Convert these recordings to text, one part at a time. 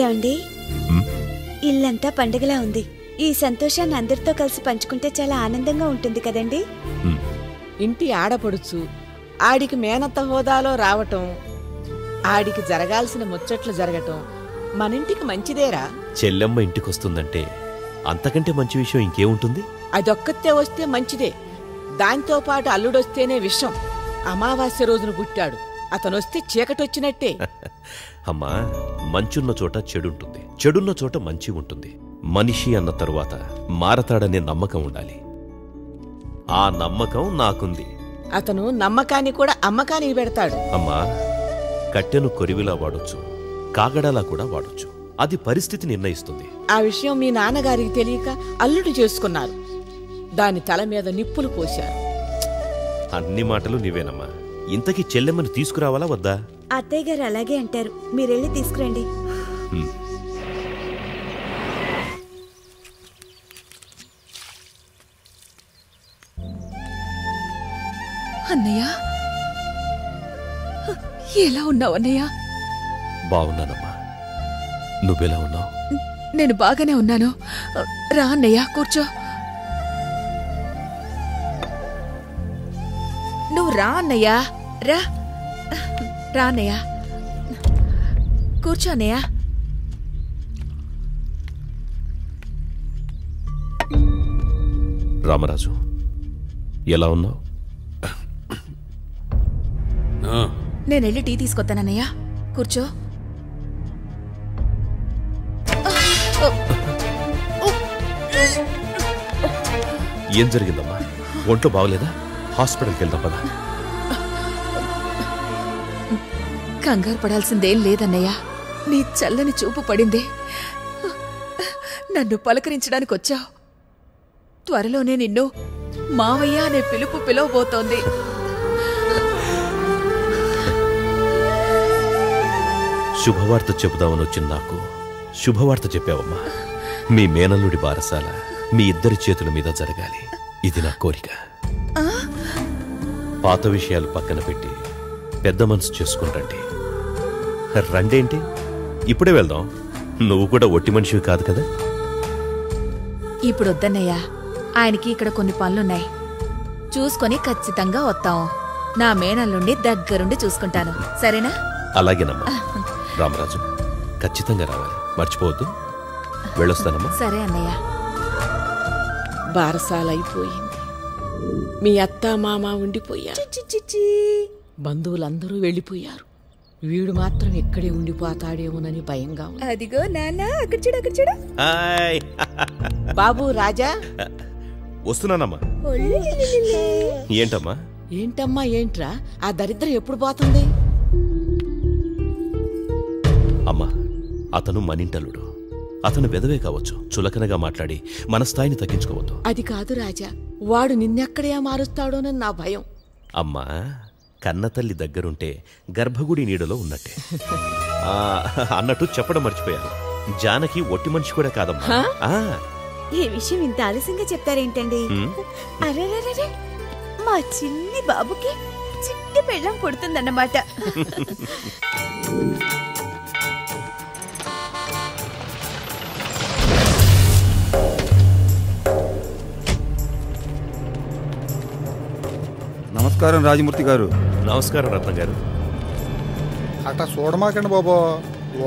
ఏమండి, ఇల్లంతా పండుగలా ఉంది. ఈ సంతోషాన్ని అందరితో కలిసి పంచుకుంటే చాలా ఆనందంగా ఉంటుంది కదండి. ఇంటి ఆడపడుచు ఆడికి మేనత్త హోదాలో రావటం, ఆడికి జరగాల్సిన ముచ్చట్లు జరగటం మనింటికి మంచిదేరా. చెల్లెమ్మ ఇంటికొస్తుందంటే అంతకంటే మంచి విషయం ఇంకేముంటుంది? అదొక్కతే వస్తే మంచిదే. దాంతో పాటు అల్లుడొస్తేనే విషం. అమావాస్య రోజున పుట్టాడు, అతనొస్తే చీకటొచ్చినట్టే. అమ్మా, మంచున్న చోట చెడుంటుంది, చెడున్న చోట మంచి ఉంటుంది. మనిషి అన్న తరువాత మారతాడనే నమ్మకం ఉండాలి. ఆ నమ్మకం నాకుంది. అతను నమ్మకాన్ని కూడా అమ్మకానికి పెడతాడు. అమ్మా, కట్టెను కొరివిలా వాడొచ్చు, కాగడాలా కూడా వాడొచ్చు. అది పరిస్థితి నిర్ణయిస్తుంది. ఆ విషయం మీ నాన్నగారికి తెలియక అల్లుడు చేసుకున్నారు. దాని తల మీద నిప్పులు పోశారు. అన్ని మాటలు నీవేనమ్మా. ఇంతకీ చెల్లెమ్మని తీసుకురావాలా వద్దా? అత్తయ్య గారు అలాగే అంటారు, మీరెళ్ళి తీసుకురండి. అన్నయ్య, ఎలా ఉన్నావు అన్నయ్య? బాగున్నానమ్మా, నువ్వెలా ఉన్నావు? నేను బాగానే ఉన్నాను. రా అన్నయ్య, కూర్చో. నువ్వు రా అన్నయ్య, రా రా అన్నయ్య, కూర్చో అన్నయ్య. రామరాజు, ఎలా ఉన్నావు? నేనెళ్ళి టీ తీసుకొస్తానన్నయ్య, కూర్చో. ఏం జరిగిందమ్మా? ఒంట్లో బాగలేదా? హాస్పిటల్కి వెళ్దాం పదా. కంగారు పడాల్సిందేం లేదన్నయ్య. నీ చల్లని చూపు పడింది, నన్ను పలకరించడానికి వచ్చావు. త్వరలోనే నిన్ను మావయ్య అనే పిలుపు పిలవబోతోంది. శుభవార్త చెబుదామని వచ్చిన నాకు శుభవార్త చెప్పావమ్మా. మీ మేనల్లుడి బారసాల మీ ఇద్దరి చేతుల మీద జరగాలి, ఇది నా కోరిక. పాత విషయాలు పక్కన పెట్టి పెద్ద మనసు చేసుకుంటండి. రండేంటి, ఇప్పుడే వెళ్దాం. నువ్వు కూడా ఒట్టి మనిషివి కాదు కదా. ఇప్పుడు వద్దన్నయ్యా, ఆయనకి ఇక్కడ కొన్ని పనులున్నాయి. చూసుకొని ఖచ్చితంగా వస్తాం. నా మేనల్లుండి దగ్గరుండి చూసుకుంటాను, సరేనా? అలాగేనమ్మా. రామరాజు, ఖచ్చితంగా రావాలి, మర్చిపోవద్దు. వెళ్ళొస్తానమ్మా. సరే అన్నయ్య. బారసాలైపోయింది. మీ అత్త మామ ఉండిపోయారు, బంధువులందరూ వెళ్ళిపోయారు. వీడు మాత్రం ఎక్కడే ఉండిపోతాడేమోనని భయంగా ఉంది. అదిగో నాన్న, అక్కడ చూడు, అక్కడ చూడు. బాబు రాజా, వస్తున్నానమ్మా. ఏంటమ్మా? ఏంటమ్మా ఏంట్రా, ఆ దరిద్రం ఎప్పుడు పోతుంది? అమ్మా, అతను మనింటలుడు. అతను వెదవే కావచ్చు, చులకనగా మాట్లాడి మన స్థాయిని తగ్గించుకోవద్దు. అది కాదు రాజా, వాడు నిన్నెక్కడే మారుస్తాడోనని నా భయం. అమ్మా, కన్నతల్లి దగ్గరుంటే గర్భగుడి నీడలో ఉన్నట్టే. అన్నట్టు చెప్పడం మర్చిపోయాను, జానకి ఒట్టి మనిషి కూడా కాదమ్మా. ఈ విషయం ఇంత ఆలస్యంగా చెప్తారేంటండి? అరే, మా చిన్ని బాబుకి చిట్టి పెళ్ళం పుడుతుందన్నమాట. నమస్కారం రాజమూర్తి గారు. నమస్కారం రత్నం గారు. అట్ట చూడమాకండి బాబో,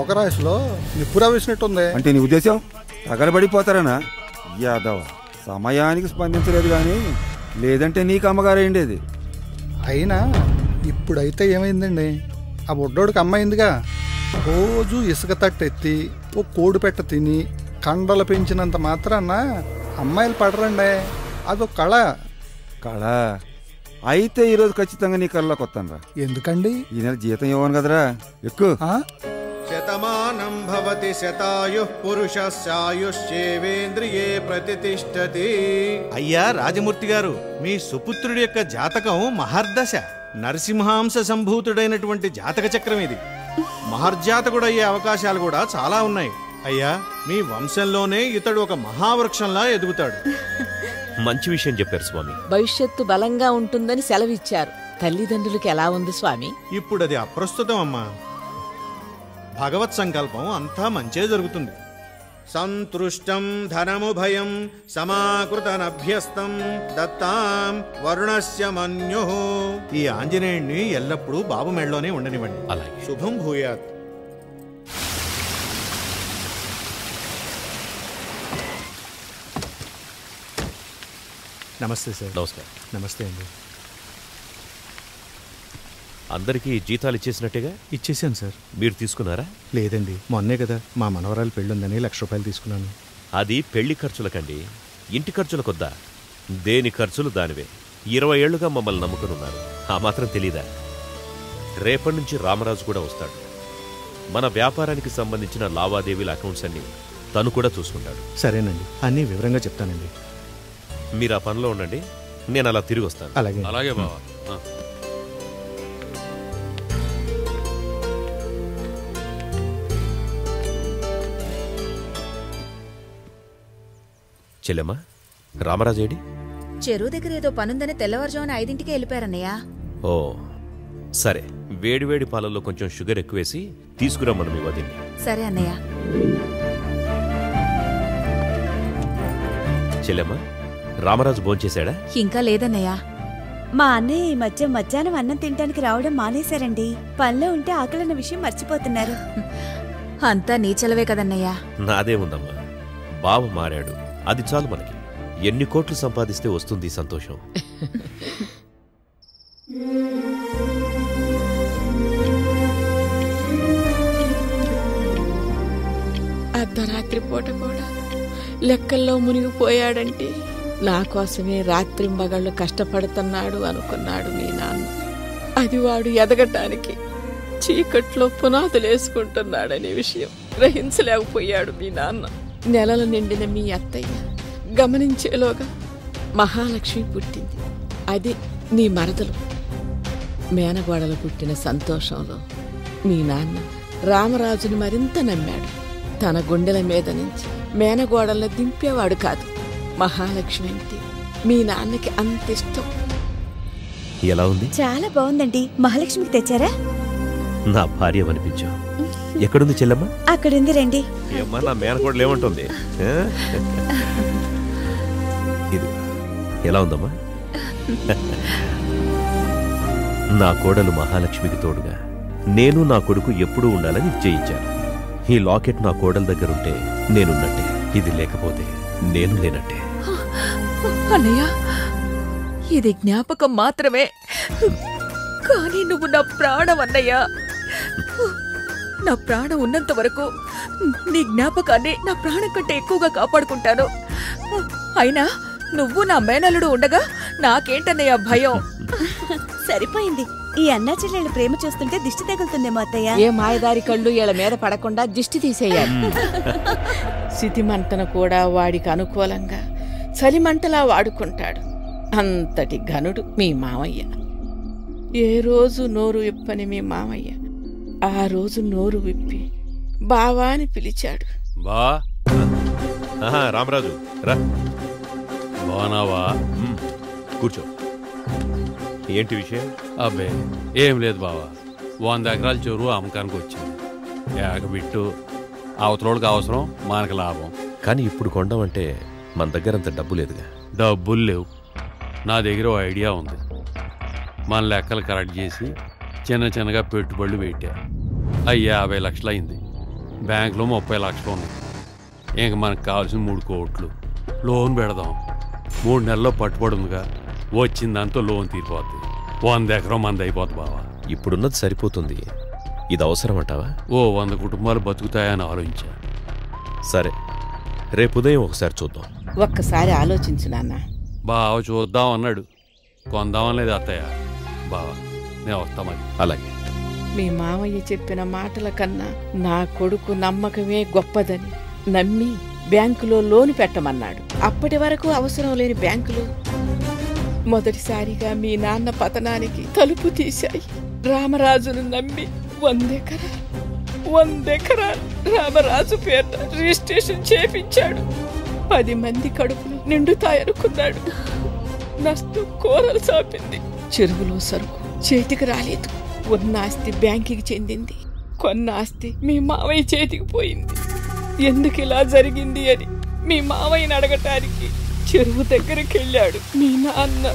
ఒక రాశిలో నిప్పురా వేసినట్టుంది. అంటే నీ ఉద్దేశం తగలబడిపోతారనా? యాదవ, సమయానికి స్పందించలేదు కానీ లేదంటే నీకు అమ్మగారేండేది. అయినా ఇప్పుడైతే ఏమైందండి, ఆ బుడ్డోడికి అమ్మాయిందిగా. రోజు ఇసుక తట్టెత్తి ఓ కోడి పెట్ట తిని కండలు పెంచినంత మాత్రాన అమ్మాయిలు పడరండి, అదొక కళ. కళ అయితే ఈరోజు ఖచ్చితంగా నీ కళ్ళలోకి వస్తాను రా. ఎందుకండి? ఈ నెల జీతం ఇవ్వను కదరా, ఎక్కువ. శతమానం భవతి శతాయుః పురుషస్యాయుష్యేవేంద్రియే ప్రతిష్ఠతి. అయ్యా రాజమూర్తి గారు, మీ సుపుత్రుడి యొక్క జాతకం మహర్దశ, నరసింహాంశ సంభూతుడైనటువంటి జాతక చక్రం ఇది. మహర్జాతకుడయ్యే అవకాశాలు కూడా చాలా ఉన్నాయి. అయ్యా, మీ వంశంలోనే ఇతడు ఒక మహావృక్షంలా ఎదుగుతాడు. మంచి విషయం చెప్పారు స్వామి. భవిష్యత్తు బలంగా ఉంటుందని సెలవిచ్చారు. తల్లిదండ్రులకి ఎలా ఉంది స్వామి? ఇప్పుడు అది అప్రస్తుతం అమ్మా. భగవత్ సంకల్పం అంతా మంచే జరుగుతుంది. సంతృష్టం ధనము భయం సమాకృతనభ్యస్తం దత్తాం వరుణస్య మన్యుః. ఈ ఆంజనేయుణ్ణి ఎల్లప్పుడూ బాబు మెళ్ళలోనే ఉండనివ్వండి. అలాగే. శుభం భూయాత్. నమస్తే సార్. నమస్కారం. నమస్తే అండి. అందరికీ జీతాలు ఇచ్చేసినట్టేగా? ఇచ్చేసాను సార్. మీరు తీసుకున్నారా? లేదండి, మొన్నే కదా మా మనవరాలు పెళ్ళుందని 1,00,000 రూపాయలు తీసుకున్నాను. అది పెళ్లి ఖర్చులకండి, ఇంటి ఖర్చులకొద్దా? దేని ఖర్చులు దానివే. 20 ఏళ్లుగా మమ్మల్ని నమ్ముకునున్నారు. ఆ మాత్రం తెలీదా? రేపటి నుంచి రామరాజు కూడా వస్తాడు. మన వ్యాపారానికి సంబంధించిన లావాదేవీల అకౌంట్స్ అన్ని తను కూడా చూసుకుంటాడు. సరేనండి, అన్నీ వివరంగా చెప్తానండి. మీరు ఆ పనిలో ఉండండి, నేను అలా తిరిగి వస్తాను. అలాగే. అలాగే బావా. చెల్లెమ్మా, రామరాజేడి? చెరువు దగ్గర ఏదో పనుందని తెల్లవారుజామున 5ంటికి వెళ్ళిపోయారన్నయ్య. ఓ సరే, వేడివేడి పాలల్లో కొంచెం షుగర్ ఎక్కువేసి తీసుకురమ్మను మీ వదిన్ని. సరే అన్నయ్య. చెల్లెమ్మా, రామరాజు భోంచేశాడా? ఇంకా లేదన్నయ్య. మా అన్నయ్య ఈ మధ్య మధ్యాహ్నం అన్నం తినడానికి రావడం మానేశారండి. పనిలో ఉంటే ఆకలన్న విషయం మర్చిపోతున్నారు. అంతా నీచలవే కదన్నయ్య. నాదేముందమ్మా, బావ మారాడు, అది చాలు మనకి. ఎన్ని కోట్లు సంపాదిస్తే వస్తుంది సంతోషం? అర్ధరాత్రి పూట కూడా లెక్కల్లో మునిగిపోయాడంటే నా కోసమే రాత్రింబగళ్ళు కష్టపడుతున్నాడు అనుకున్నాడు మీ నాన్న. అది వాడు ఎదగటానికి చీకట్లో పునాదులేసుకుంటున్నాడనే విషయం గ్రహించలేకపోయాడు మీ నాన్న. నెలలు నిండిన మీ అత్తయ్య గమనించేలోగా మహాలక్ష్మి పుట్టింది. అది నీ మరదలు. మేనగోడలు పుట్టిన సంతోషంలో మీ నాన్న రామరాజుని మరింత నమ్మాడు. తన గుండెల మీద నుంచి మేనగోడల్ని దింపేవాడు కాదు. మహాలక్ష్మి అంటే మీ నాన్నకి అంత ఇష్టం. ఎలా ఉంది? చాలా బాగుందండి. మహాలక్ష్మికి తెచ్చారా? నా భార్య అనిపించావు. ఎక్కడుంది చెల్లెమ్మ? అక్కడుంది, రండి. ఏమ్మా, నా మేనకోడలు ఏమంటుంది? ఇది ఎలా ఉందమ్మా? నా కోడలు మహాలక్ష్మికి తోడుగా నేను నా కొడుకు ఎప్పుడూ ఉండాలని నిశ్చయించాను. ఈ లాకెట్ నా కోడల దగ్గరుంటే నేనున్నట్టే, ఇది లేకపోతే నేను లేనట్టే. అన్నయ్య, ఇది జ్ఞాపకం మాత్రమే, కానీ నువ్వు నా ప్రాణం అన్నయ్య. నా ప్రాణం ఉన్నంత వరకు నీ జ్ఞాపకాన్ని నా ప్రాణం కంటే ఎక్కువగా కాపాడుకుంటాను. అయినా నువ్వు నా మేనల్లుడు ఉండగా నాకేంటన్నయ్య భయం? సరిపోయింది. ఈ అన్నా చెల్లెళ్ళ ప్రేమ చూస్తుంటే దిష్టి తగులుతుందేమో అత్తయ్య. ఏ మాయదారి కళ్ళు వీళ్ళ మీద పడకుండా దిష్టి తీసేయాలి. సితిమంటను కూడా వాడికి అనుకూలంగా చలిమంటలా వాడుకుంటాడు. అంతటి ఘనుడు మీ మామయ్య. ఏ రోజు నోరు విప్పని మీ మామయ్య ఆ రోజు నోరు విప్పి బావా అని పిలిచాడు. బా రామరాజు రా. బానావా? కూర్చో. ఏంటి విషయం? అబ్బే ఏం లేదు బావా, 100 ఎకరాల చెరువు అమ్మకానికి వచ్చింది. ఏకబిట్టు అవతలోడికి అవసరం, మనకు లాభం. కానీ ఇప్పుడు కొండమంటే మన దగ్గర అంత డబ్బు లేదుగా. డబ్బులు లేవు. నా దగ్గర ఓ ఐడియా ఉంది. మన లెక్కలు కరెక్ట్ చేసి చిన్నగా పెట్టుబడులు పెట్టా. 50 లక్షలు అయింది. బ్యాంకులో 30 లక్షలు ఉన్నాయి. ఇంక మనకు కావాల్సిన 3 కోట్లు. లోన్ పెడదాం. 3 నెలల్లో పట్టుబడుందిగా, వచ్చిన దాంతో లోన్ తీరిపోద్ది. 100 ఎకరం మంది అయిపోద్ది బావా. ఇప్పుడున్నది సరిపోతుంది. ఇది అవసరం అంటావా? ఓ 100 కుటుంబాలు బతుకుతాయని ఆలోచించా. సరే, రేపు ఉదయం ఒకసారి చూద్దాం. ఒక్కసారి ఆలోచించు నాన్న. బావ చూద్దాం అన్నాడు. కొందామని లేదు అత్తయ్య. బావా నేను వస్తా మరి. అలాగే. మీ మామయ్య చెప్పిన మాటల కన్నా నా కొడుకు నమ్మకమే గొప్పదని నమ్మి బ్యాంకులో లోను పెట్టమన్నాడు. అప్పటి వరకు అవసరం లేని బ్యాంకులు మొదటిసారిగా మీ నాన్న పతనానికి తలుపు తీశాయి. రామరాజును నమ్మి 100 ఎకరాలు రామరాజు పేరున రిజిస్ట్రేషన్ చేపించాడు. 10 మంది కడుపులు నిండుతాయనుకున్నాడు. నష్టం కూరలు చాపింది. చెరువులో సరుకు చేతికి రాలేదు. ఉన్న ఆస్తి బ్యాంకుకి చెందింది. కొన్న ఆస్తి మీ మావయ్య చేతికి పోయింది. ఎందుకు ఇలా జరిగింది అని మీ మావయ్యని అడగటానికి చెరువు దగ్గరికి వెళ్ళాడు మీ నాన్న.